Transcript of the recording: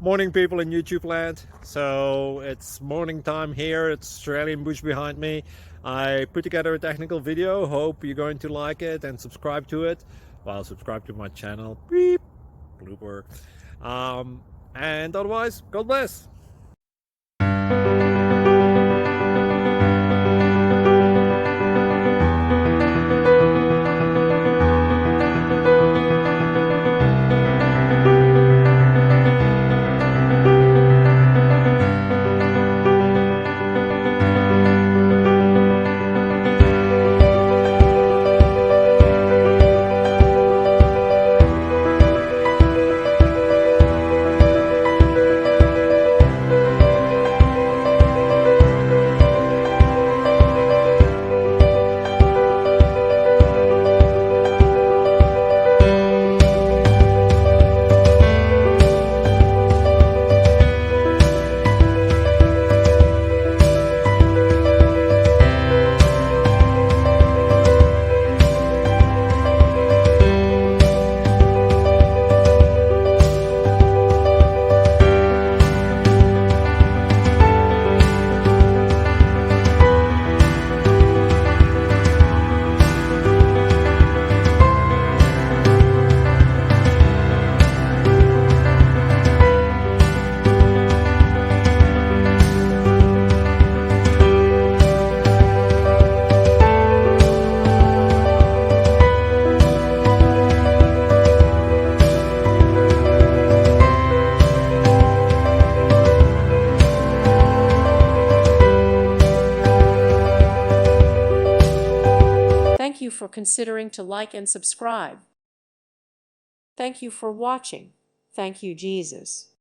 Morning, people in YouTube land. So it's morning time here. It's Australian bush behind me. I put together a technical video. Hope you're going to like it and subscribe to it. Well, subscribe to my channel. Beep. Blooper. And otherwise, God bless. Thank you for considering to like and subscribe. Thank you for watching. Thank you, Jesus.